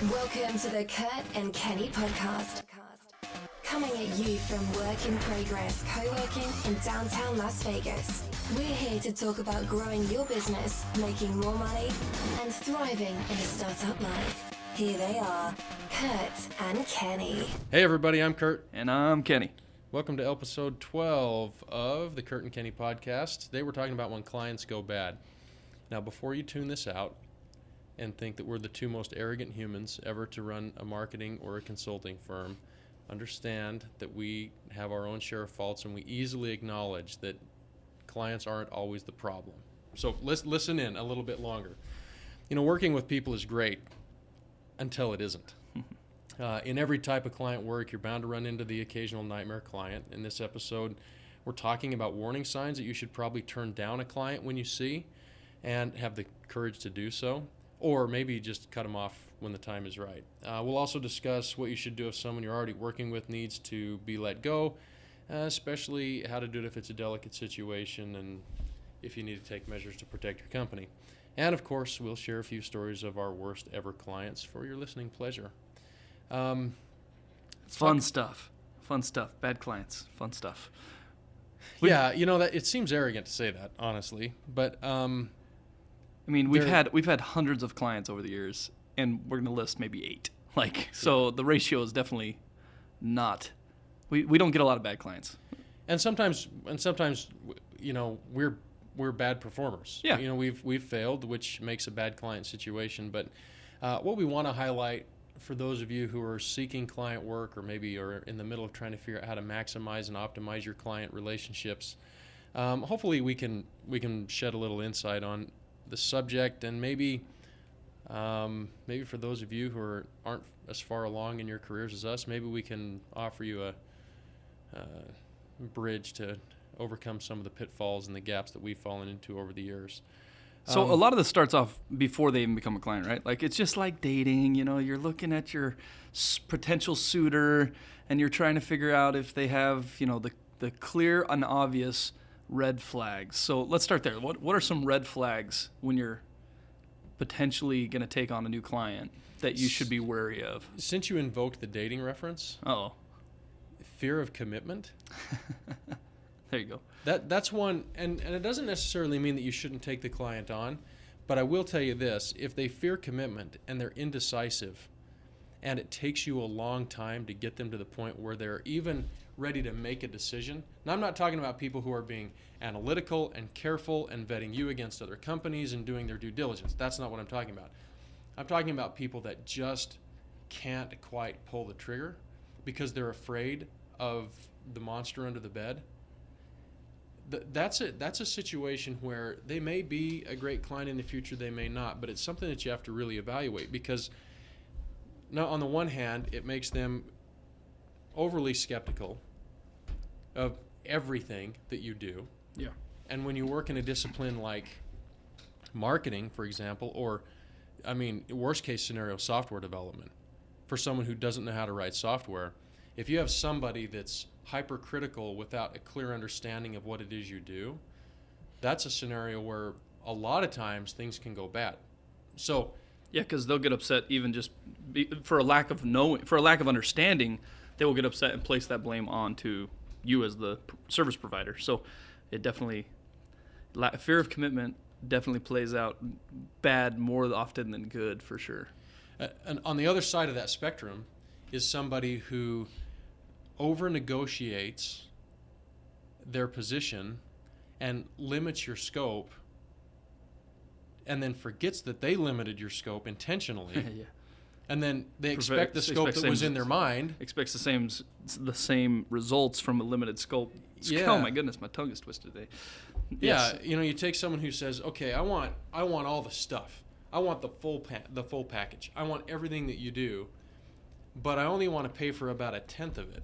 Welcome to the Kurt and Kenny podcast. Coming at you from Work in Progress co-working in downtown Las Vegas. We're here to talk about growing your business, making more money, and thriving in a startup life. Here they are, Kurt and Kenny. Hey everybody, I'm Kurt. And I'm Kenny. Welcome to episode 12 of the Kurt and Kenny podcast. Today we're talking about when clients go bad. Now before you tune this out and think that we're the two most arrogant humans ever to run a marketing or a consulting firm, understand that we have our own share of faults and we easily acknowledge that clients aren't always the problem. So listen in a little bit longer. You know, working with people is great until it isn't. In every type of client work, you're bound to run into the occasional nightmare client. In this episode, we're talking about warning signs that you should probably turn down a client when you see and have the courage to do so, or maybe just cut them off when the time is right. We'll also discuss what you should do if someone you're already working with needs to be let go, especially how to do it if it's a delicate situation and if you need to take measures to protect your company. And of course, we'll share a few stories of our worst ever clients for your listening pleasure. Fun stuff. Bad clients. Fun stuff. Yeah, you know that it seems arrogant to say that, honestly, but I mean, we've had hundreds of clients over the years, and we're gonna list maybe 8. So the ratio is definitely not. We don't get a lot of bad clients. And sometimes, you know, we're bad performers. Yeah. You know, we've failed, which makes a bad client situation. But what we want to highlight for those of you who are seeking client work, or maybe are in the middle of trying to figure out how to maximize and optimize your client relationships, hopefully we can shed a little insight on the subject, and maybe for those of you who aren't as far along in your careers as us, maybe we can offer you a bridge to overcome some of the pitfalls and the gaps that we've fallen into over the years. So a lot of this starts off before they even become a client, right? Like, it's just like dating. You know, you're looking at your potential suitor, and you're trying to figure out if they have, you know, the clear and obvious red flags. So let's start there. What are some red flags when you're potentially going to take on a new client that you should be wary of? Since you invoked the dating reference, fear of commitment. There you go. That's one, and it doesn't necessarily mean that you shouldn't take the client on, but I will tell you this: if they fear commitment and they're indecisive, and it takes you a long time to get them to the point where they're even ready to make a decision. Now, I'm not talking about people who are being analytical and careful and vetting you against other companies and doing their due diligence. That's not what I'm talking about. I'm talking about people that just can't quite pull the trigger because they're afraid of the monster under the bed. That's a situation where they may be a great client in the future, they may not, but it's something that you have to really evaluate, because now, on the one hand, it makes them overly skeptical of everything that you do. Yeah. And when you work in a discipline like marketing, for example, or, I mean, worst case scenario, software development, for someone who doesn't know how to write software, if you have somebody that's hypercritical without a clear understanding of what it is you do, that's a scenario where a lot of times things can go bad. So yeah, because they'll get upset even just for a lack of understanding. They will get upset and place that blame onto you as the service provider. So it definitely, fear of commitment definitely plays out bad more often than good, for sure. And on the other side of that spectrum is somebody who over-negotiates their position and limits your scope, and then forgets that they limited your scope intentionally. Yeah. And then they expect the scope that was in their mind. Expects the same results from a limited scope. Yeah. Oh my goodness, my tongue is twisted today. Yeah, you know, you take someone who says, "Okay, I want all the stuff. I want the full package. I want everything that you do, but I only want to pay for about 1/10 of it."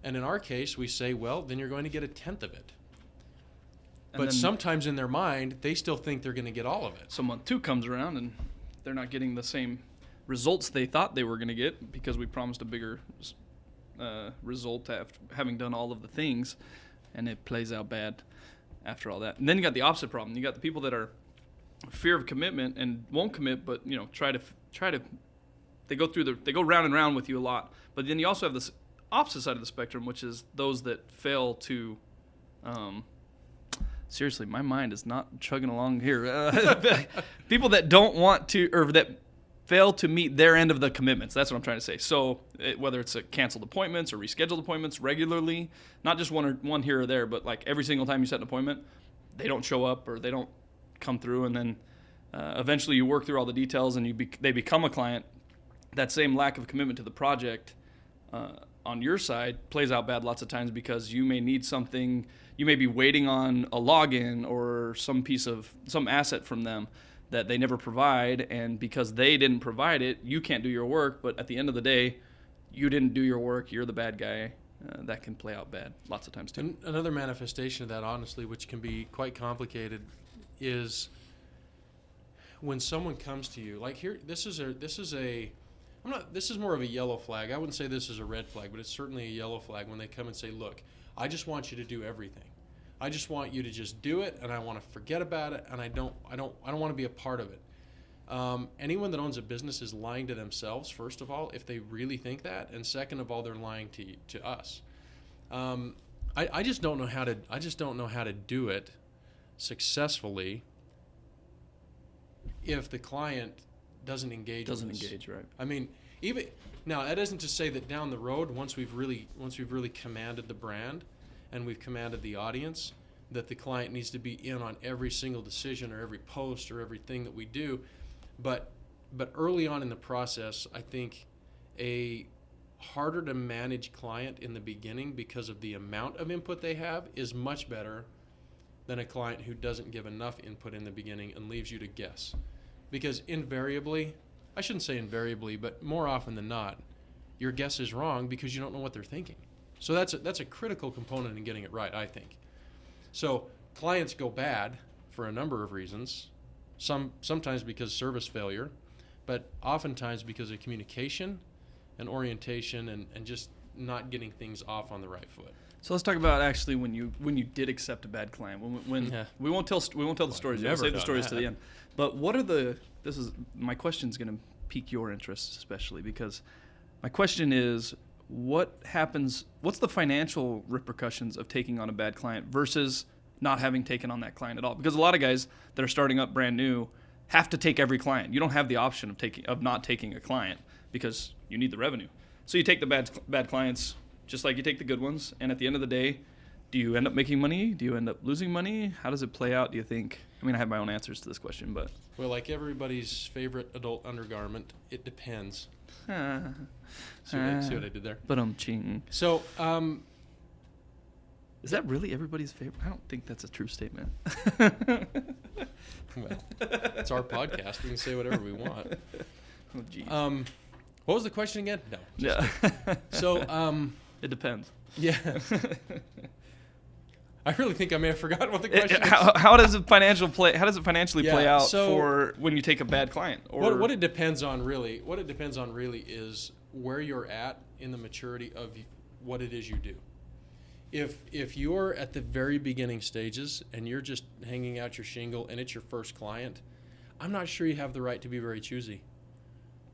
And in our case, we say, "Well, then you're going to get 1/10 of it." But sometimes in their mind, they still think they're going to get all of it. So month 2 comes around and they're not getting the same results they thought they were going to get because we promised a bigger result after having done all of the things, and it plays out bad after all that. And then you got the opposite problem. You got the people that are fear of commitment and won't commit, but try to they go round and round with you a lot. But then you also have this opposite side of the spectrum, which is those that fail to. Seriously, my mind is not chugging along here. People that don't want to, or that fail to meet their end of the commitments. That's what I'm trying to say. So whether it's canceled appointments or rescheduled appointments regularly, not just one here or there, but like every single time you set an appointment, they don't show up or they don't come through, and then eventually you work through all the details and they become a client. That same lack of commitment to the project on your side plays out bad lots of times because you may need something. You may be waiting on a login or some asset from them that they never provide, and because they didn't provide it, you can't do your work. But at the end of the day, you didn't do your work. You're the bad guy. That can play out bad lots of times too. And another manifestation of that, honestly, which can be quite complicated, is when someone comes to you. Like here, this is more of a yellow flag. I wouldn't say this is a red flag, but it's certainly a yellow flag when they come and say, "Look, I just want you to do everything. I just want you to just do it, and I want to forget about it, and I don't want to be a part of it." Anyone that owns a business is lying to themselves, first of all, if they really think that, and second of all, they're lying to us. I just don't know how to do it successfully if the client doesn't engage. Right? I mean, even now, that isn't to say that down the road, once we've really commanded the brand and we've commanded the audience, that the client needs to be in on every single decision or every post or everything that we do. But early on in the process, I think a harder to manage client in the beginning because of the amount of input they have is much better than a client who doesn't give enough input in the beginning and leaves you to guess. Because invariably, I shouldn't say invariably, but more often than not, your guess is wrong because you don't know what they're thinking. So that's a critical component in getting it right, I think. So clients go bad for a number of reasons. Sometimes because service failure, but oftentimes because of communication and orientation and just not getting things off on the right foot. So let's talk about actually when you did accept a bad client. We won't tell the stories. We'll save the stories to the end. But my question's going to pique your interest especially, because my question is, what's the financial repercussions of taking on a bad client versus not having taken on that client at all? Because a lot of guys that are starting up brand new have to take every client. You don't have the option of not taking a client because you need the revenue. So you take the bad clients just like you take the good ones, and at the end of the day, do you end up making money? Do you end up losing money? How does it play out, do you think? I mean, I have my own answers to this question, but... Well, like everybody's favorite adult undergarment, it depends. See what I did there? But I'm cheating. So, is that really everybody's favorite? I don't think that's a true statement. Well, it's our podcast. We can say whatever we want. Oh, geez. What was the question again? No. Yeah. So, it depends. Yeah. I really think I may have forgotten what the question is. How does it financially play out so for when you take a bad client? Or what it depends on really is where you're at in the maturity of what it is you do. If you're at the very beginning stages and you're just hanging out your shingle and it's your first client, I'm not sure you have the right to be very choosy.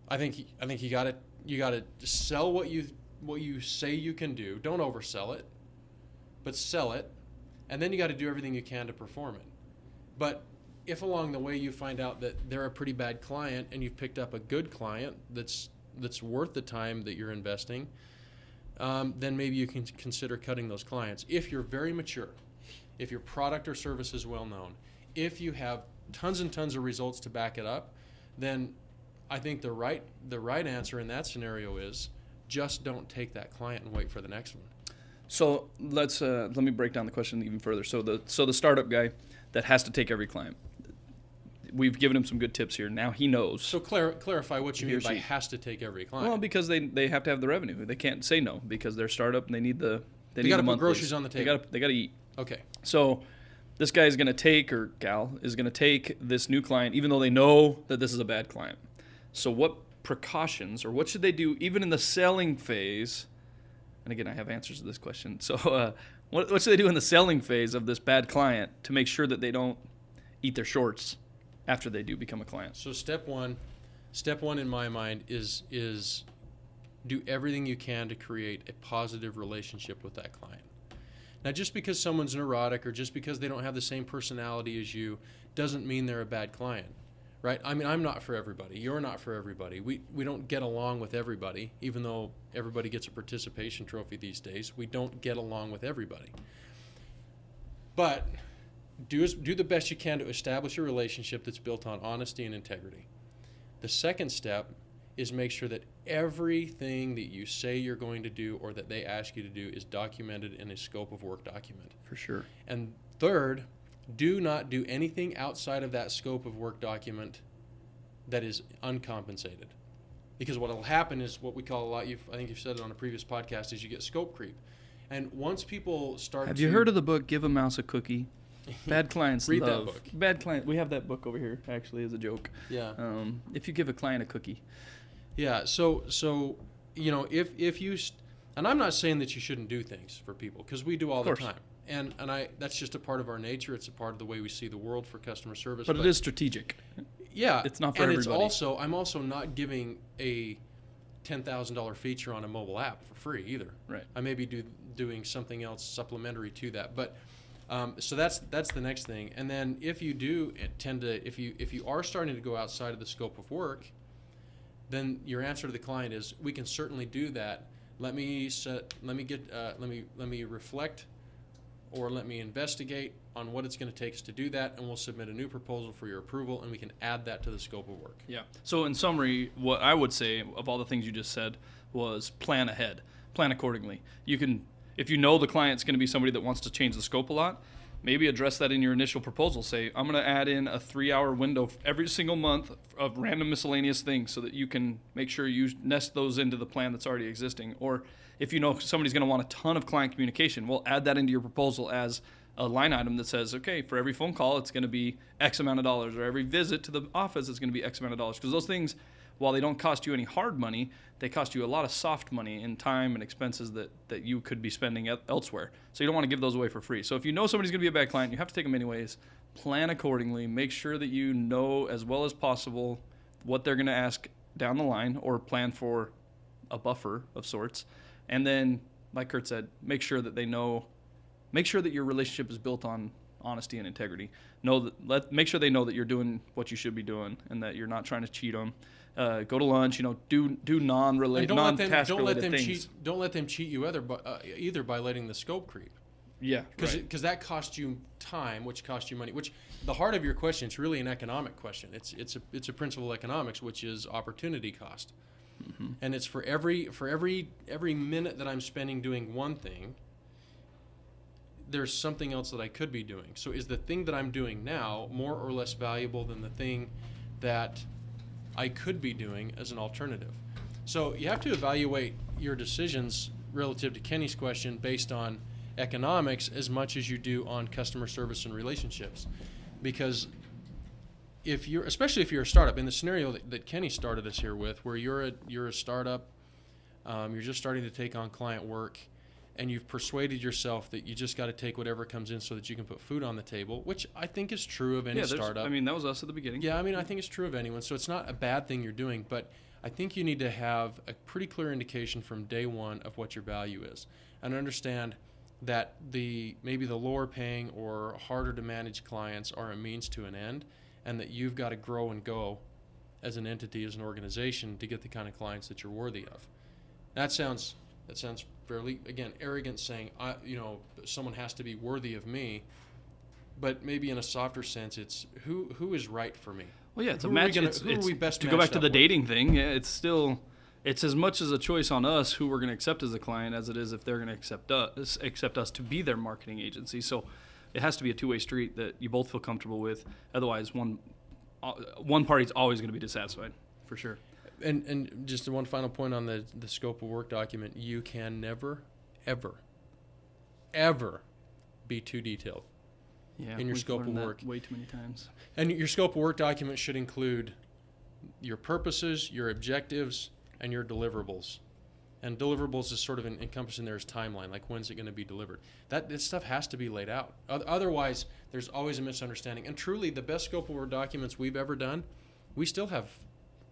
I think you got to sell what you say you can do. Don't oversell it, but sell it, and then you got to do everything you can to perform it. But if along the way you find out that they're a pretty bad client and you've picked up a good client that's worth the time that you're investing, then maybe you can consider cutting those clients. If you're very mature, if your product or service is well known, if you have tons and tons of results to back it up, then I think the right answer in that scenario is just don't take that client and wait for the next one. So let me break down the question even further. So the startup guy that has to take every client, we've given him some good tips here. Now he knows. So clarify what you mean by has to take every client. Well, because they have to have the revenue. They can't say no because they're startup and they need the got to put groceries on the table. They got to eat. Okay. So this guy is going to take, or gal is going to take this new client even though they know that this is a bad client. So what precautions, or what should they do even in the selling phase? And again, I have answers to this question. So what should they do in the selling phase of this bad client to make sure that they don't eat their shorts after they do become a client? So step one, Step one in my mind is do everything you can to create a positive relationship with that client. Now, just because someone's neurotic or just because they don't have the same personality as you doesn't mean they're a bad client, right? I mean, I'm not for everybody. You're not for everybody. We don't get along with everybody, even though everybody gets a participation trophy these days. We don't get along with everybody. But do the best you can to establish a relationship that's built on honesty and integrity. The second step is make sure that everything that you say you're going to do or that they ask you to do is documented in a scope of work document. For sure. And third, do not do anything outside of that scope of work document that is uncompensated. Because what will happen is what we call a lot, I think you've said it on a previous podcast, is you get scope creep. And once people start Have you heard of the book Give a Mouse a Cookie? Bad clients Read love. that book. Bad client. We have that book over here, actually, as a joke. Yeah. If you give a client a cookie. Yeah, so you know, if you, and I'm not saying that you shouldn't do things for people, because we do all the time. And that's just a part of our nature. It's a part of the way we see the world for customer service. But it is strategic. Yeah. It's not for everybody. And I'm also not giving a $10,000 feature on a mobile app for free either. Right. I may be doing something else supplementary to that. But so that's the next thing. And then if you do tend to, if you are starting to go outside of the scope of work, then your answer to the client is, we can certainly do that. Let me reflect, or let me investigate on what it's going to take us to do that, and we'll submit a new proposal for your approval, and we can add that to the scope of work. Yeah. So in summary, what I would say of all the things you just said was plan ahead, plan accordingly. You can, if you know the client's going to be somebody that wants to change the scope a lot, maybe address that in your initial proposal. Say, I'm going to add in a 3-hour window every single month of random miscellaneous things so that you can make sure you nest those into the plan that's already existing. Or if you know somebody's going to want a ton of client communication, we'll add that into your proposal as a line item that says, okay, for every phone call, it's going to be X amount of dollars, or every visit to the office, it's going to be X amount of dollars. Because those things, while they don't cost you any hard money, they cost you a lot of soft money in time and expenses that you could be spending elsewhere. So you don't want to give those away for free. So if you know somebody's going to be a bad client, you have to take them anyways. Plan accordingly. Make sure that you know as well as possible what they're going to ask down the line, or plan for a buffer of sorts. And then, like Kurt said, make sure that your relationship is built on honesty and integrity. Make sure they know that you're doing what you should be doing and that you're not trying to cheat them. Go to lunch, do non-task related things. Don't let them cheat you either by letting the scope creep. Yeah, because that costs you time, which costs you money. Which the heart of your question, it's really an economic question. It's a principle of economics, which is opportunity cost. Mm-hmm. And it's for every minute that I'm spending doing one thing, there's something else that I could be doing. So is the thing that I'm doing now more or less valuable than the thing that I could be doing as an alternative? So you have to evaluate your decisions relative to Kenny's question based on economics as much as you do on customer service and relationships. Because especially if you're a startup, in the scenario that Kenny started us here with, where you're a startup, you're just starting to take on client work, and you've persuaded yourself that you just got to take whatever comes in so that you can put food on the table, which I think is true of any startup. That was us at the beginning. Yeah, I think it's true of anyone. So it's not a bad thing you're doing, but I think you need to have a pretty clear indication from day one of what your value is, and understand that maybe the lower paying or harder to manage clients are a means to an end, and that you've got to grow and go as an entity, as an organization, to get the kind of clients that you're worthy of. That sounds fairly, again, arrogant, saying, someone has to be worthy of me, but maybe in a softer sense, it's who is right for me. Well, yeah, it's a match. Who are we best to go back to the with? dating thing. It's as much as a choice on us who we're going to accept as a client as it is if they're going to accept us to be their marketing agency. So it has to be a two-way street that you both feel comfortable with. Otherwise, one party's always going to be dissatisfied, for sure. And just one final point on the scope of work document: you can never, ever, ever be too detailed in your scope of work. Way too many times. And your scope of work document should include your purposes, your objectives, and your deliverables. And deliverables is sort of encompassed in there as timeline, like when's it going to be delivered. This stuff has to be laid out. Otherwise, there's always a misunderstanding. And truly, the best scope of work documents we've ever done, we still have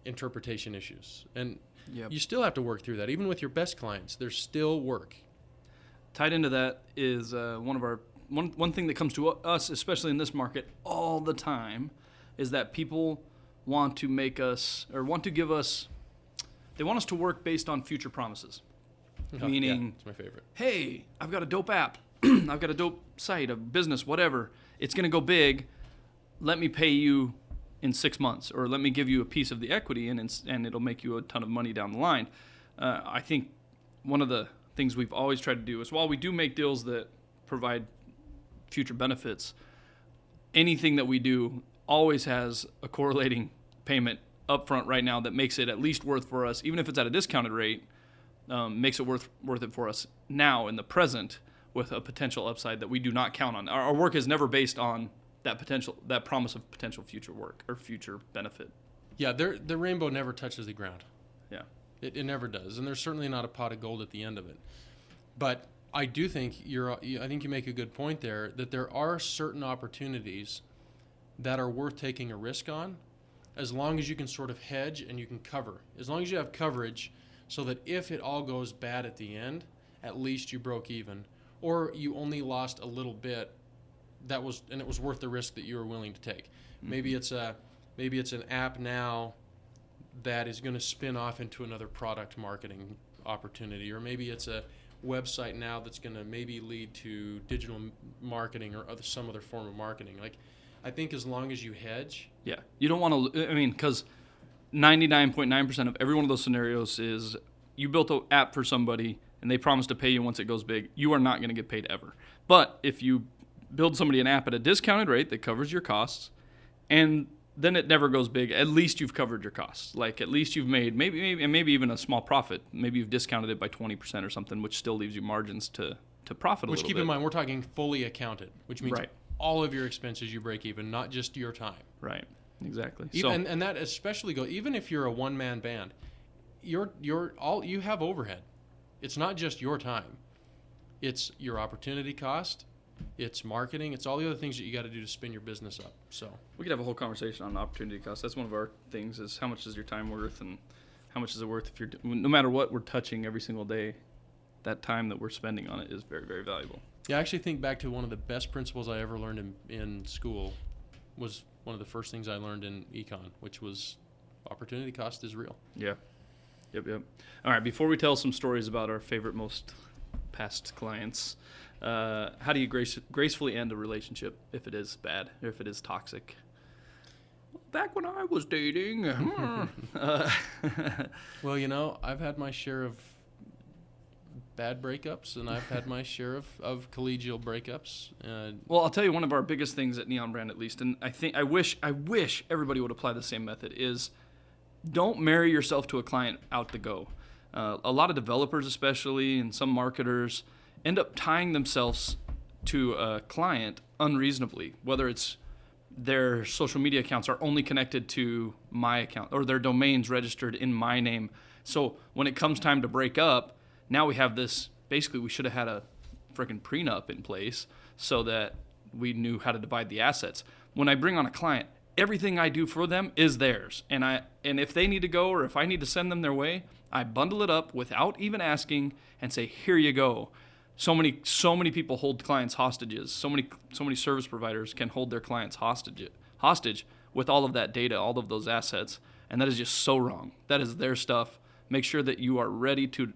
interpretation issues. And Yep. you still have to work through that. Even with your best clients, there's still work. Tied into that is one thing that comes to us, especially in this market, all the time, is that people want to make us or want to give us. They want us to work based on future promises. Meaning, yeah, it's my favorite. Hey, I've got a dope app, I've got a dope site, a business, whatever. It's gonna go big. Let me pay you in 6 months, or let me give you a piece of the equity, and it'll make you a ton of money down the line. I think one of the things we've always tried to do is, while we do make deals that provide future benefits, anything that we do always has a correlating payment upfront right now that makes it at least worth for us, even if it's at a discounted rate, makes it worth it for us now in the present, with a potential upside that we do not count on. Our work is never based on that promise of potential future work or future benefit. Yeah, the rainbow never touches the ground. Yeah. It never does, and there's certainly not a pot of gold at the end of it. But I do think I think you make a good point there, that there are certain opportunities that are worth taking a risk on, as long as you can sort of hedge and you can cover. As long as you have coverage, so that if it all goes bad at the end, at least you broke even, or you only lost a little bit. It was worth the risk that you were willing to take. Mm-hmm. Maybe it's an app now that is going to spin off into another product marketing opportunity, or maybe it's a website now that's going to maybe lead to digital marketing or some other form of marketing. Like, I think as long as you hedge. Yeah, you don't want to. I mean, because 99.9% of every one of those scenarios is you built an app for somebody and they promise to pay you once it goes big. You are not going to get paid ever. But if you build somebody an app at a discounted rate that covers your costs, and then it never goes big, at least you've covered your costs. Like, at least you've made maybe even a small profit. Maybe you've discounted it by 20% or something, which still leaves you margins to profit a little bit. Which, keep in mind, we're talking fully accounted, which means right. All of your expenses you break even, not just your time. Right. Exactly. And that especially even if you're a one-man band, you have overhead. It's not just your time. It's your opportunity cost. It's marketing. It's all the other things that you got to do to spin your business up. So we could have a whole conversation on opportunity cost. That's one of our things, is how much is your time worth, and how much is it worth if no matter what we're touching every single day, that time that we're spending on it is very, very valuable. Yeah, I actually think back to one of the best principles I ever learned in school. Was one of the first things I learned in econ, which was opportunity cost is real. Yeah. Yep. All right, before we tell some stories about our favorite, most past clients, how do you gracefully end a relationship if it is bad or if it is toxic? Back when I was dating. Well, I've had my share of bad breakups, and I've had my share of collegial breakups. Well, I'll tell you, one of our biggest things at Neon Brand, at least, and I wish everybody would apply the same method, is don't marry yourself to a client out the go. A lot of developers, especially, and some marketers, end up tying themselves to a client unreasonably, whether it's their social media accounts are only connected to my account, or their domains registered in my name. So when it comes time to break up, now we have this, basically we should have had a freaking prenup in place so that we knew how to divide the assets. When I bring on a client, everything I do for them is theirs. And if they need to go, or if I need to send them their way, I bundle it up without even asking and say, here you go. So many people hold clients hostages. So many service providers can hold their clients hostage with all of that data, all of those assets, and that is just so wrong. That is their stuff. Make sure that you are ready to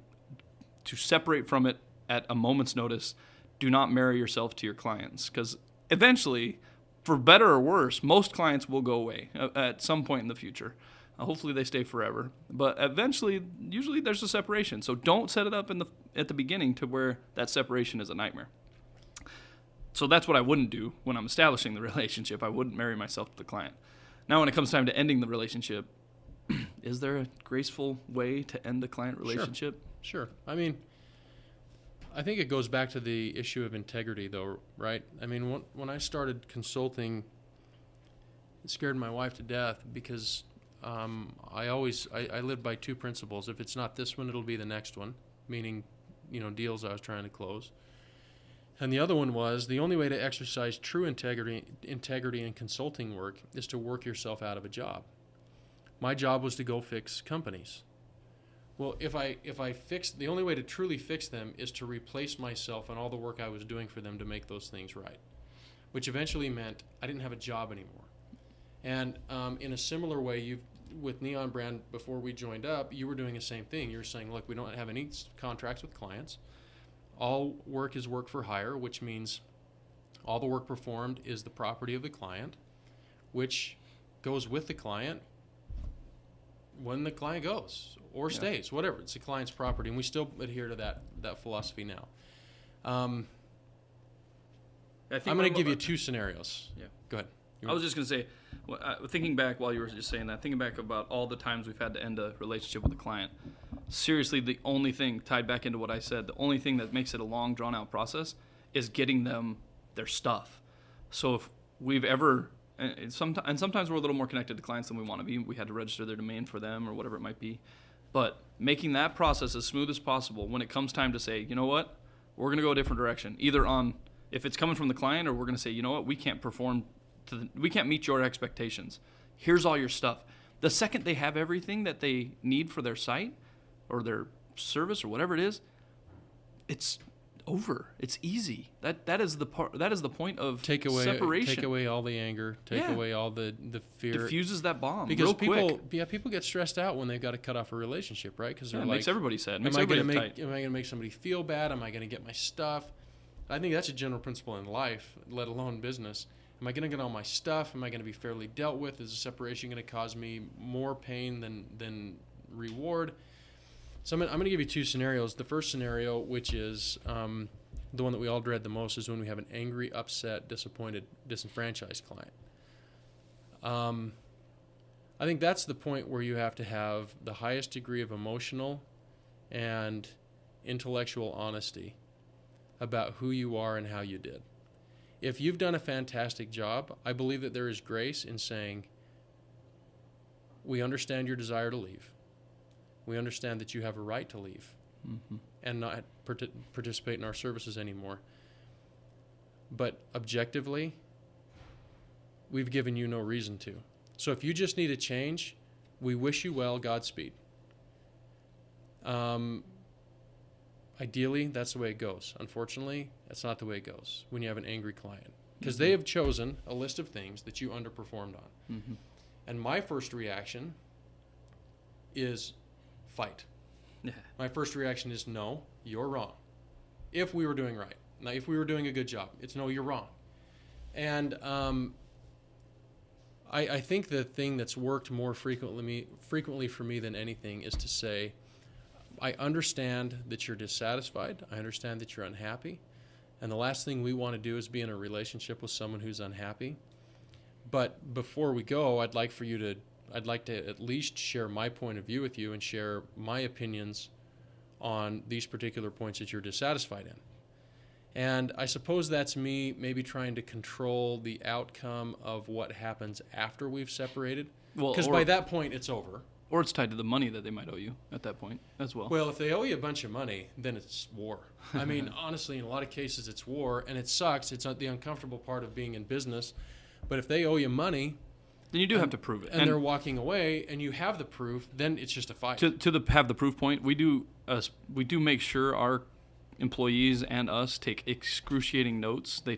separate from it at a moment's notice. Do not marry yourself to your clients, because eventually, for better or worse, most clients will go away at some point in the future. Hopefully they stay forever, but eventually, usually there's a separation. So don't set it up at the beginning to where that separation is a nightmare. So that's what I wouldn't do when I'm establishing the relationship. I wouldn't marry myself to the client. Now, when it comes time to ending the relationship, is there a graceful way to end the client relationship? Sure. I mean, I think it goes back to the issue of integrity, though, right? I mean, when I started consulting, it scared my wife to death, because I lived by two principles. If it's not this one, it'll be the next one, meaning, deals I was trying to close. And the other one was, the only way to exercise true integrity in consulting work is to work yourself out of a job. My job was to go fix companies. Well, if I fix, the only way to truly fix them is to replace myself and all the work I was doing for them to make those things right, which eventually meant I didn't have a job anymore. And in a similar way, with Neon Brand, before we joined up, you were doing the same thing. You were saying, look, we don't have any contracts with clients. All work is work for hire, which means all the work performed is the property of the client, which goes with the client when the client goes or stays, whatever. It's the client's property, and we still adhere to that philosophy now. I'm going to give you two scenarios. Yeah. Go ahead. I was just going to say, thinking back while you were just saying that, thinking back about all the times we've had to end a relationship with a client, seriously, the only thing, tied back into what I said, the only thing that makes it a long, drawn-out process is getting them their stuff. So if we've ever, and sometimes we're a little more connected to clients than we want to be. We had to register their domain for them or whatever it might be. But making that process as smooth as possible when it comes time to say, you know what, we're going to go a different direction. Either on, if it's coming from the client, or we're going to say, you know what, we can't perform we can't meet your expectations. Here's all your stuff. The second they have everything that they need for their site or their service or whatever it is, it's over. It's easy. That is the part. That is the point of separation. Take away all the anger. Take away all the fear. Diffuses that bomb. Because real quick. people get stressed out when they've got to cut off a relationship, right? Because it makes everybody sad. Am I going to make somebody feel bad? Am I going to get my stuff? I think that's a general principle in life, let alone business. Am I going to get all my stuff? Am I going to be fairly dealt with? Is the separation going to cause me more pain than reward? So I'm going to give you two scenarios. The first scenario, which is the one that we all dread the most, is when we have an angry, upset, disappointed, disenfranchised client. I think that's the point where you have to have the highest degree of emotional and intellectual honesty about who you are and how you did. If you've done a fantastic job, I believe that there is grace in saying, we understand your desire to leave. We understand that you have a right to leave and not participate in our services anymore. But objectively, we've given you no reason to. So if you just need a change, we wish you well, Godspeed. Ideally, that's the way it goes. Unfortunately, that's not the way it goes when you have an angry client. Because they have chosen a list of things that you underperformed on. And my first reaction is fight. My first reaction is, no, you're wrong. If we were doing right. Now, if we were doing a good job, it's no, you're wrong. And I think the thing that's worked more frequently for me than anything is to say, I understand that you're dissatisfied. I understand that you're unhappy. And the last thing we want to do is be in a relationship with someone who's unhappy. But before we go, I'd like to at least share my point of view with you and share my opinions on these particular points that you're dissatisfied in. And I suppose that's me maybe trying to control the outcome of what happens after we've separated. Because by that point, it's over. Or it's tied to the money that they might owe you at that point as well. Well, if they owe you a bunch of money, then it's war. I mean, honestly, in a lot of cases, it's war, and it sucks. It's the uncomfortable part of being in business. But if they owe you money, then you do have to prove it. And they're walking away, and you have the proof, then it's just a fight. Have the proof point, we do make sure our employees and us take excruciating notes. They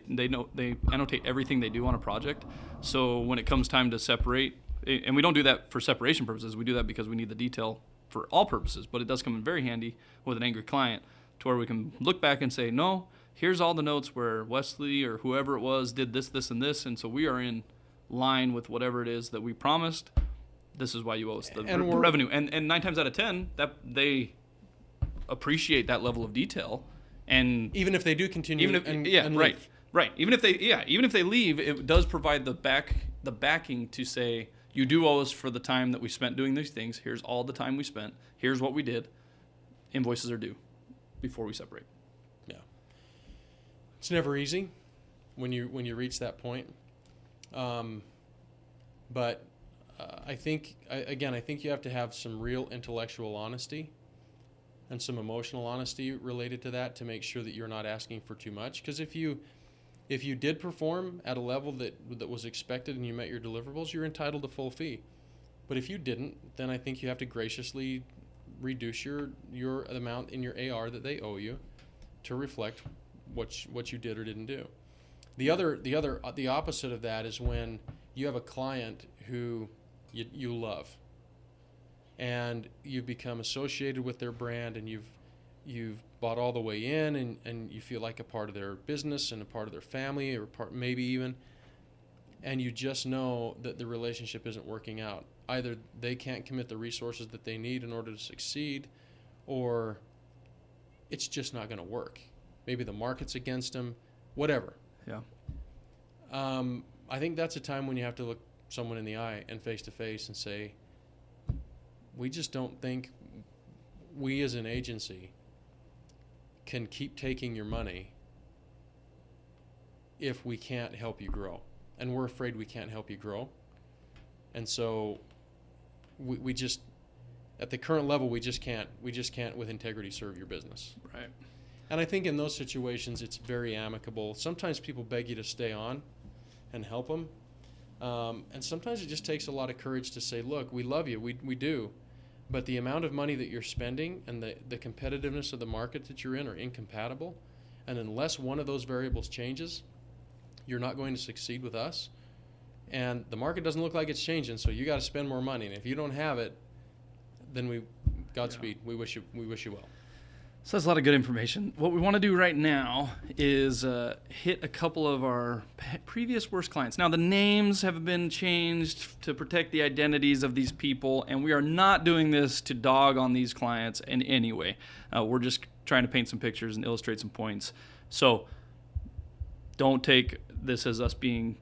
annotate everything they do on a project. So when it comes time to separate, and we don't do that for separation purposes. We do that because we need the detail for all purposes. But it does come in very handy with an angry client to where we can look back and say, no, here's all the notes where Wesley or whoever it was did this, this, and this. And so we are in line with whatever it is that we promised. This is why you owe us the revenue. And 9 times out of 10, that they appreciate that level of detail. And even if they do continue and leave. Right. Even if they leave, it does provide the backing to say, you do owe us for the time that we spent doing these things. Here's all the time we spent. Here's what we did. Invoices are due before we separate. Yeah. It's never easy when you reach that point. But I think you have to have some real intellectual honesty and some emotional honesty related to that to make sure that you're not asking for too much. Because if you did perform at a level that was expected and you met your deliverables, you're entitled to full fee. But if you didn't, then I think you have to graciously reduce your amount in your AR that they owe you to reflect what you did or didn't do. The opposite of that is when you have a client who you love, and you've become associated with their brand, and you've bought all the way in, and you feel like a part of their business and a part of their family, or part maybe even, and you just know that the relationship isn't working out. Either they can't commit the resources that they need in order to succeed, or it's just not going to work. Maybe the market's against them, whatever. Yeah. I think that's a time when you have to look someone in the eye and face to face and say, we just don't think we as an agency can keep taking your money if we can't help you grow. And we're afraid we can't help you grow. And so we just, at the current level, we just can't with integrity serve your business. Right. And I think in those situations, it's very amicable. Sometimes people beg you to stay on and help them. And sometimes it just takes a lot of courage to say, look, we love you, we do. But the amount of money that you're spending and the competitiveness of the market that you're in are incompatible. And unless one of those variables changes, you're not going to succeed with us. And the market doesn't look like it's changing, so you got to spend more money. And if you don't have it, then Godspeed. Yeah. We wish you well. So that's a lot of good information. What we want to do right now is hit a couple of our previous worst clients. Now, the names have been changed to protect the identities of these people, and we are not doing this to dog on these clients in any way. We're just trying to paint some pictures and illustrate some points. So don't take this as us being,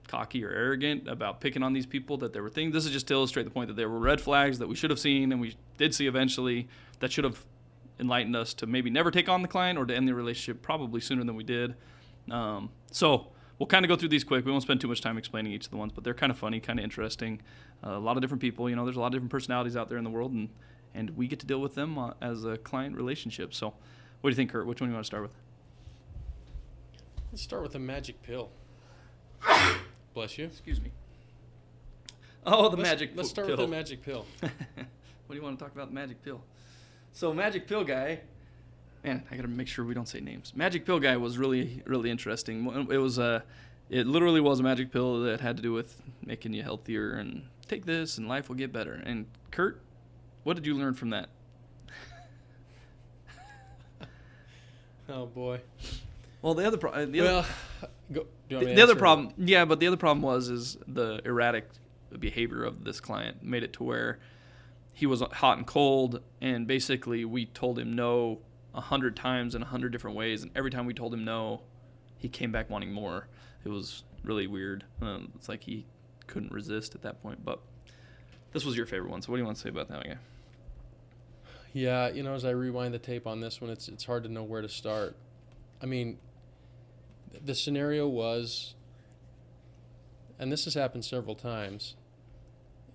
cocky or arrogant about picking on these people, that there were things. This is just to illustrate the point that there were red flags that we should have seen and we did see eventually that should have enlightened us to maybe never take on the client or to end the relationship probably sooner than we did. So we'll kind of go through these quick. We won't spend too much time explaining each of the ones, but they're kind of funny, kind of interesting. A lot of different people, there's a lot of different personalities out there in the world, and we get to deal with them as a client relationship. So what do you think, Kurt? Which one do you want to start with? Let's start with the magic pill. Bless you. Excuse me. Oh, magic pill. Let's start with the magic pill. What do you want to talk about, the magic pill? So magic pill guy, man, I got to make sure we don't say names. Magic pill guy was really, really interesting. It literally was a magic pill that had to do with making you healthier and take this and life will get better. And Kurt, what did you learn from that? Oh boy. Well, the other problem, but the other problem was the erratic behavior of this client made it to where he was hot and cold, and basically we told him no 100 times in 100 different ways, and every time we told him no, he came back wanting more. It was really weird. It's like he couldn't resist at that point. But this was your favorite one, so what do you want to say about that guy? Yeah, as I rewind the tape on this one, it's hard to know where to start. I mean, the scenario was, and this has happened several times,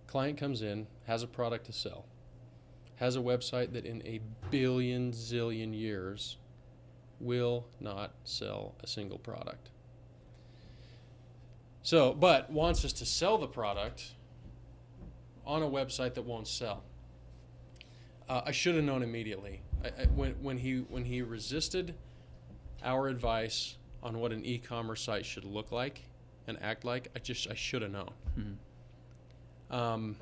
client comes in, has a product to sell, has a website that in a billion zillion years will not sell a single product. So, but wants us to sell the product on a website that won't sell. I should have known immediately. When he resisted our advice on what an e-commerce site should look like and act like, I should have known. Mm-hmm.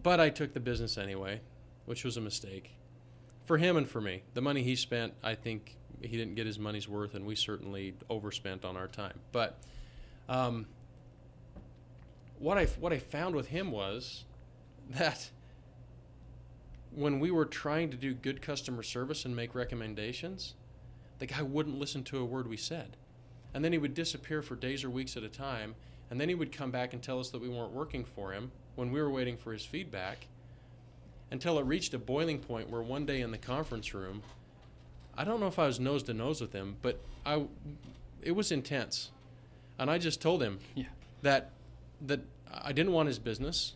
But I took the business anyway, which was a mistake for him and for me. The money he spent, I think he didn't get his money's worth, and we certainly overspent on our time. But what I found with him was that when we were trying to do good customer service and make recommendations, the guy wouldn't listen to a word we said. And then he would disappear for days or weeks at a time, and then he would come back and tell us that we weren't working for him when we were waiting for his feedback, until it reached a boiling point where one day in the conference room, I don't know if I was nose to nose with him, but it was intense. And I just told him that I didn't want his business,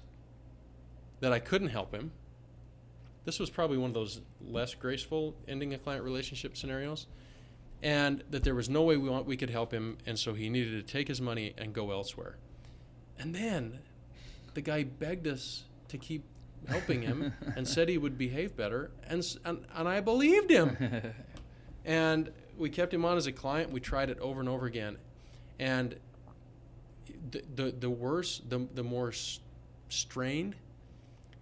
that I couldn't help him. This was probably one of those less graceful ending a client relationship scenarios, and that there was no way we could help him, and so he needed to take his money and go elsewhere. And then the guy begged us to keep helping him and said he would behave better, and I believed him. And we kept him on as a client. We tried it over and over again, and the worse, the more strained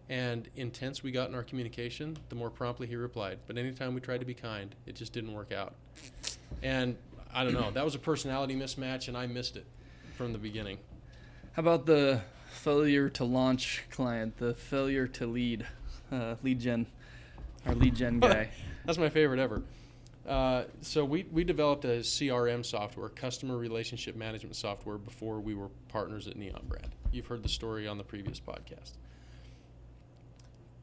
and intense we got in our communication, the more promptly he replied. But anytime we tried to be kind, it just didn't work out. And I don't know, that was a personality mismatch, and I missed it from the beginning. How about the failure to launch client, the failure to lead gen, our lead gen guy? That's my favorite ever. So we developed a CRM software, customer relationship management software, before we were partners at Neon Brand. You've heard the story on the previous podcast.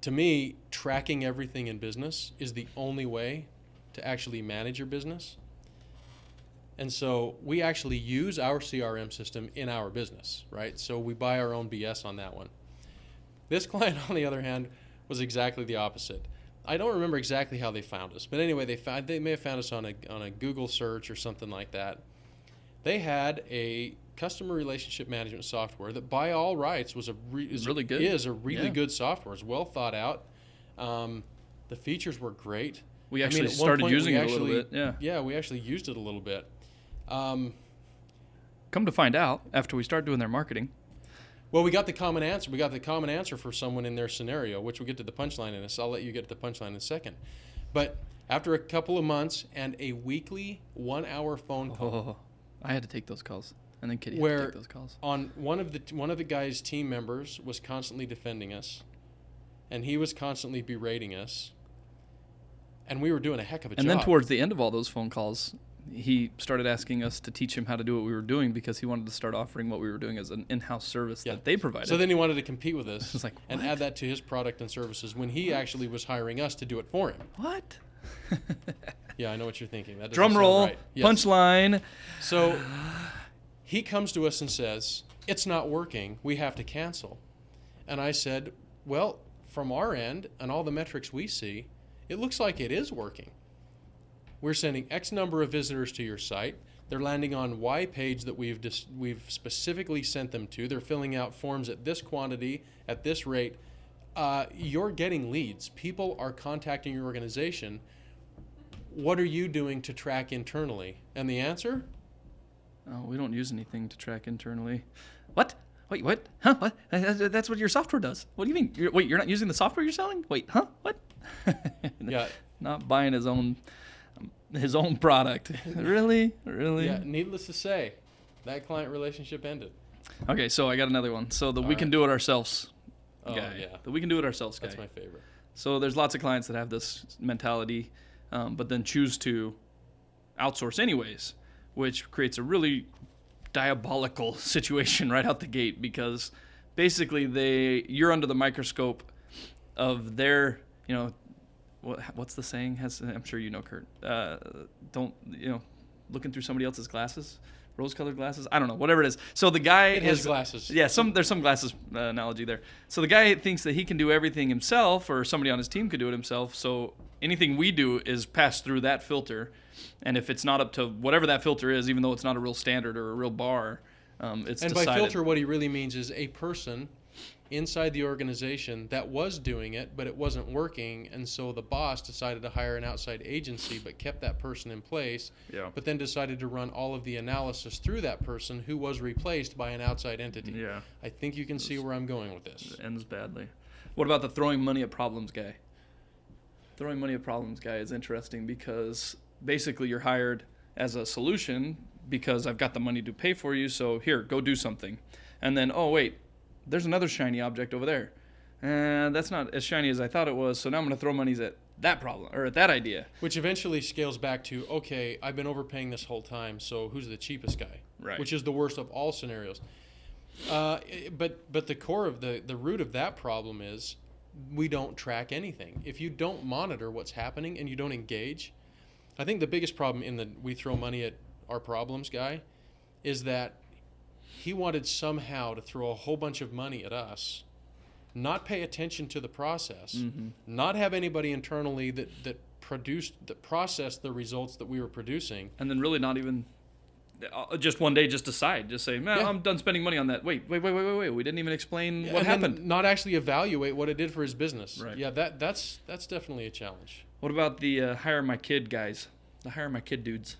To me, tracking everything in business is the only way to actually manage your business. And so we actually use our CRM system in our business, right? So we buy our own BS on that one. This client, on the other hand, was exactly the opposite. I don't remember exactly how they found us, but anyway, they may have found us on a Google search or something like that. They had a customer relationship management software that, by all rights, is really good software. It's well thought out. The features were great. We actually started using it a little bit. Yeah, we actually used it a little bit. Come to find out, after we start doing their marketing. Well, we got the common answer. We got the common answer for someone in their scenario, which we'll get to the punchline in a second. I'll let you get to the punchline in a second. But after a couple of months and a weekly 1-hour phone call, I had to take those calls, and then Kitty had to take those calls. On one of the guy's team members was constantly defending us, and he was constantly berating us, and we were doing a heck of a job. And then towards the end of all those phone calls, he started asking us to teach him how to do what we were doing, because he wanted to start offering what we were doing as an in-house service that they provided. So then he wanted to compete with us like, and add that to his product and services when he actually was hiring us to do it for him. What? Yeah, I know what you're thinking. That Drum roll, right. Yes. Punchline. So he comes to us and says, "It's not working. We have to cancel." And I said, "Well, from our end and all the metrics we see, it looks like it is working. We're sending X number of visitors to your site. They're landing on Y page that we've specifically sent them to. They're filling out forms at this quantity, at this rate. You're getting leads. People are contacting your organization. What are you doing to track internally?" And the answer? Oh, we don't use anything to track internally. What? Wait, what? Huh? What? That's what your software does. What do you mean? You're not using the software you're selling? Wait, huh? What? Yeah. Not buying his own product. Really? Yeah, needless to say, that client relationship ended. Okay, so I got another one. So we can do it ourselves guy. Oh, yeah. The we can do it ourselves guy. That's my favorite. So there's lots of clients that have this mentality, but then choose to outsource anyways, which creates a really diabolical situation right out the gate, because basically you're under the microscope of their, what's the saying? I'm sure you know, Kurt. Don't, looking through somebody else's glasses, rose-colored glasses. I don't know, whatever it is. So the guy has glasses. Yeah, there's some glasses analogy there. So the guy thinks that he can do everything himself, or somebody on his team could do it himself. So anything we do is passed through that filter, and if it's not up to whatever that filter is, even though it's not a real standard or a real bar, it's and decided. By filter, what he really means is a person inside the organization that was doing it, but it wasn't working, and so the boss decided to hire an outside agency, but kept that person in place, but then decided to run all of the analysis through that person, who was replaced by an outside entity. Yeah. I think you can see where I'm going with this. It ends badly. What about the throwing money at problems guy? Throwing money at problems guy is interesting, because basically you're hired as a solution because I've got the money to pay for you, so here, go do something. And then, oh, wait, there's another shiny object over there. And that's not as shiny as I thought it was, so now I'm going to throw monies at that problem, or at that idea. Which eventually scales back to, okay, I've been overpaying this whole time, so who's the cheapest guy? Right. Which is the worst of all scenarios. But the core of the root of that problem is we don't track anything. If you don't monitor what's happening and you don't engage, I think the biggest problem in the we throw money at our problems guy is that he wanted somehow to throw a whole bunch of money at us, not pay attention to the process, not have anybody internally that processed the results that we were producing, and then really not even just one day just decide, just say, man, Yeah. I'm done spending money on that. Wait. We didn't even explain what and happened. then not actually evaluate what it did for his business. Right. Yeah, that's definitely a challenge. What about the hire my kid guys? The hire my kid dudes.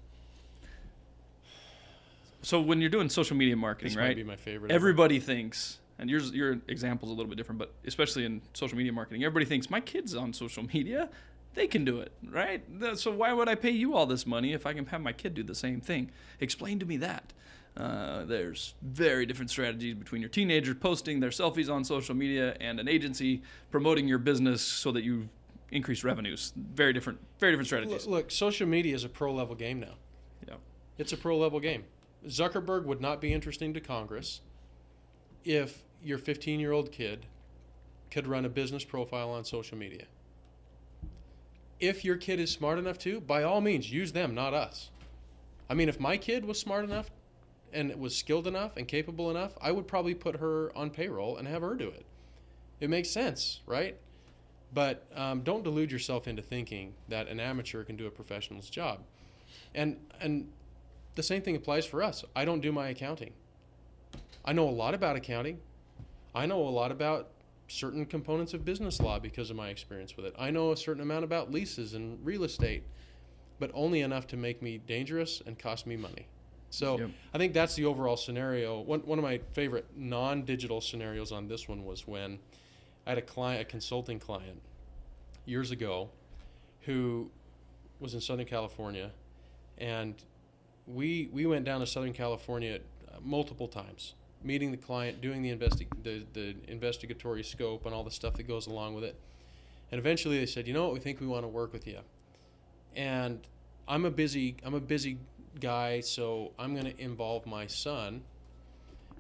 So when you're doing social media marketing, This right? might be my favorite. Everybody thinks, and your example's a little bit different, but especially in social media marketing, everybody thinks my kid's on social media, they can do it, right? So why would I pay you all this money if I can have my kid do the same thing? Explain to me that. There's very different strategies between your teenagers posting their selfies on social media and an agency promoting your business so that you increase revenues. Very different strategies. Look, social media is a pro level game now. Yeah. It's a pro level game. Zuckerberg would not be interesting to Congress if your 15-year-old kid could run a business profile on social media. If your kid is smart enough to, by all means, use them, not us. I mean, if my kid was smart enough and was skilled enough and capable enough, I would probably put her on payroll and have her do it. It makes sense, right? But don't delude yourself into thinking that an amateur can do a professional's job. And the same thing applies for us. I don't do my accounting. I know a lot about accounting. I know a lot about certain components of business law because of my experience with it. I know a certain amount about leases and real estate, but only enough to make me dangerous and cost me money. So Yep. I think that's the overall scenario. One of my favorite non-digital scenarios on this one was when I had a consulting client years ago who was in Southern California, and we went down to Southern California multiple times, meeting the client, doing the investigatory scope and all the stuff that goes along with it. And eventually they said, you know what, we think we want to work with you. And I'm a busy guy, so I'm going to involve my son,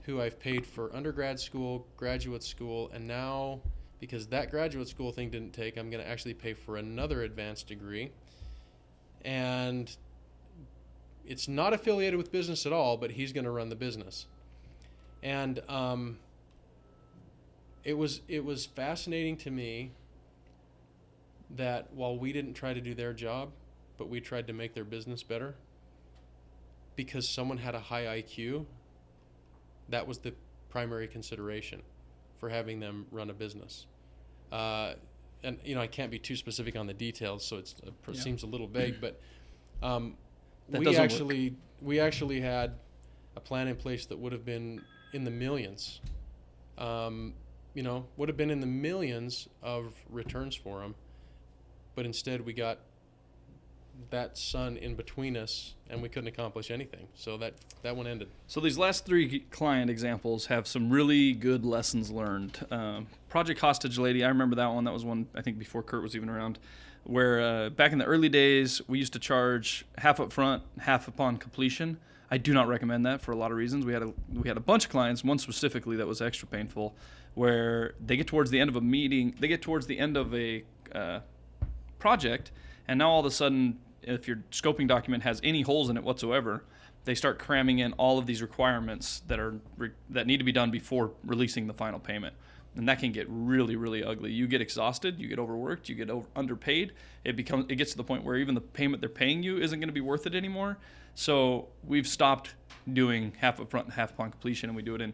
who I've paid for undergrad school, graduate school, and now, because that graduate school thing didn't take, I'm going to actually pay for another advanced degree. And it's not affiliated with business at all, but he's going to run the business. And it was fascinating to me that while we didn't try to do their job, but we tried to make their business better, because someone had a high IQ, that was the primary consideration for having them run a business. And I can't be too specific on the details, so it seems a little vague, but we actually had a plan in place that would have been in the millions. Would have been in the millions of returns for them, but instead we got that son in between us, and we couldn't accomplish anything. So that one ended. So these last three client examples have some really good lessons learned. Project Hostage Lady, I remember that one. That was one, I think, before Kurt was even around, where back in the early days, we used to charge half up front, half upon completion. I do not recommend that for a lot of reasons. We had a bunch of clients, one specifically that was extra painful, where they get towards the end of a meeting, they get towards the end of a project, and now all of a sudden, if your scoping document has any holes in it whatsoever, they start cramming in all of these requirements that need to be done before releasing the final payment. And that can get really, really ugly. You get exhausted, you get overworked, you get underpaid. It gets to the point where even the payment they're paying you isn't going to be worth it anymore. So we've stopped doing half up front and half upon completion, and we do it in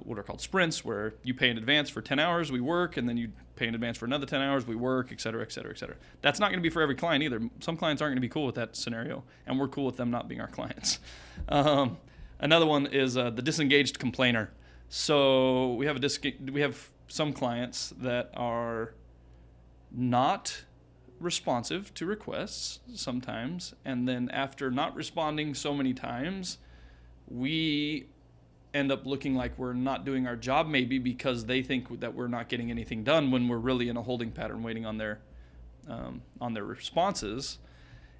what are called sprints, where you pay in advance for 10 hours, we work, and then you pay in advance for another 10 hours, we work, et cetera, et cetera, et cetera. That's not going to be for every client either. Some clients aren't going to be cool with that scenario, and we're cool with them not being our clients. Another one is the disengaged complainer. So we have some clients that are not responsive to requests sometimes, and then after not responding so many times, we end up looking like we're not doing our job, maybe because they think that we're not getting anything done when we're really in a holding pattern waiting on their responses.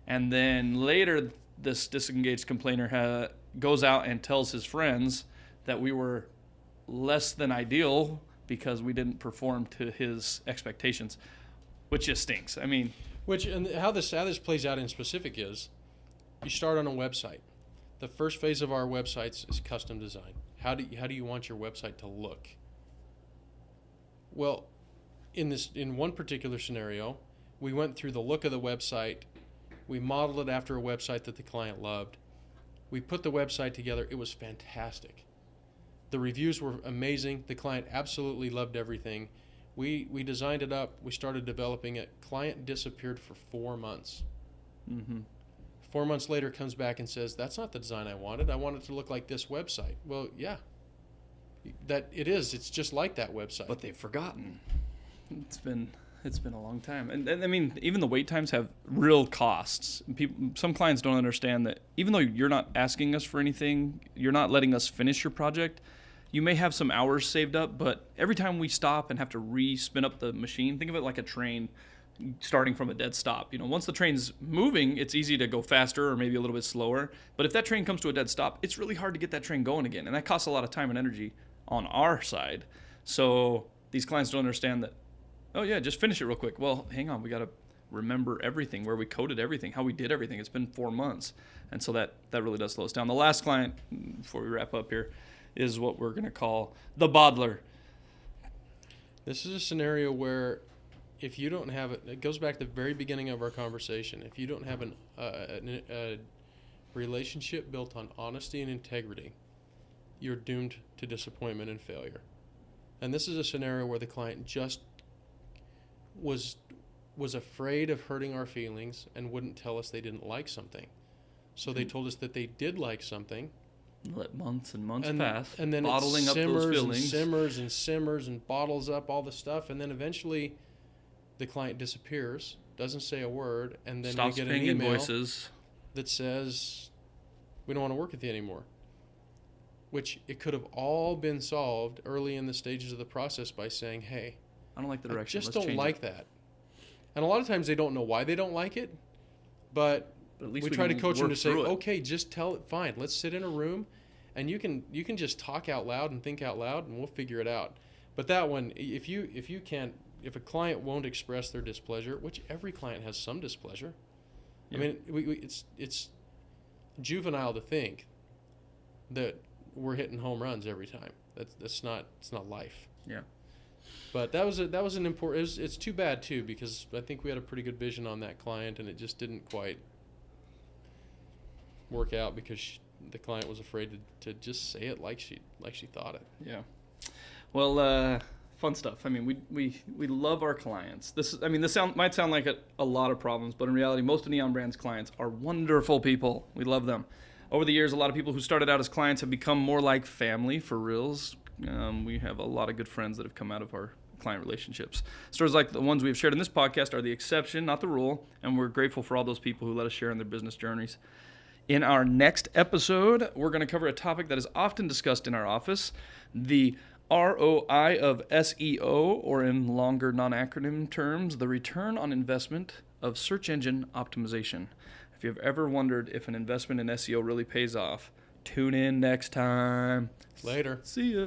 And then later this disengaged complainer goes out and tells his friends that we were less than ideal because we didn't perform to his expectations, which just stinks. I mean, and how this plays out in specific is, you start on a website. The first phase of our websites is custom design. How do you want your website to look? Well, in one particular scenario, we went through the look of the website. We modeled it after a website that the client loved. We put the website together. It was fantastic. The reviews were amazing. The client absolutely loved everything. We designed it up. We started developing it. Client disappeared for 4 months. Mm-hmm. 4 months later comes back and says, that's not the design I wanted. I want it to look like this website. Well, yeah, that it is. It's just like that website. But they've forgotten. It's been a long time. And I mean, even the wait times have real costs. Some clients don't understand that even though you're not asking us for anything, you're not letting us finish your project, you may have some hours saved up, but every time we stop and have to re-spin up the machine, think of it like a train starting from a dead stop. Once the train's moving, it's easy to go faster or maybe a little bit slower. But if that train comes to a dead stop, it's really hard to get that train going again. And that costs a lot of time and energy on our side. So these clients don't understand that, oh yeah, just finish it real quick. Well, hang on, we got to remember everything, where we coded everything, how we did everything. It's been 4 months. And so that really does slow us down. The last client, before we wrap up here, is what we're going to call the bottler. This is a scenario where if you don't have it goes back to the very beginning of our conversation. If you don't have a relationship built on honesty and integrity, you're doomed to disappointment and failure. And this is a scenario where the client just was afraid of hurting our feelings and wouldn't tell us they didn't like something. So they told us that they did like something. Let months and months pass, and then bottling it up those feelings. and simmers and bottles up all the stuff, and then eventually the client disappears, doesn't say a word, and then stops we get paying an email invoices that says, we don't want to work with you anymore. Which it could have all been solved early in the stages of the process by saying, hey, I don't like the direction. I just Let's don't change like it. that. And a lot of times they don't know why they don't like it, but at least we try to can coach them work to say, through it. okay, just tell it, fine, let's sit in a room and you can just talk out loud and think out loud and we'll figure it out. But that one, if a client won't express their displeasure, which every client has some displeasure. Yeah. I mean, it's juvenile to think that we're hitting home runs every time. It's not life. Yeah. But that was an important. It's too bad too, because I think we had a pretty good vision on that client, and it just didn't quite work out because the client was afraid to just say it like she thought it. Yeah. Well, fun stuff. I mean, we love our clients. This might sound like a lot of problems, but in reality, most of Neon Brands clients are wonderful people. We love them. Over the years, a lot of people who started out as clients have become more like family for reals. We have a lot of good friends that have come out of our client relationships. Stories like the ones we've shared in this podcast are the exception, not the rule, and we're grateful for all those people who let us share in their business journeys. In our next episode, we're going to cover a topic that is often discussed in our office, the ROI of SEO, or in longer non-acronym terms, the return on investment of search engine optimization. If you've ever wondered if an investment in SEO really pays off, tune in next time. Later. See ya.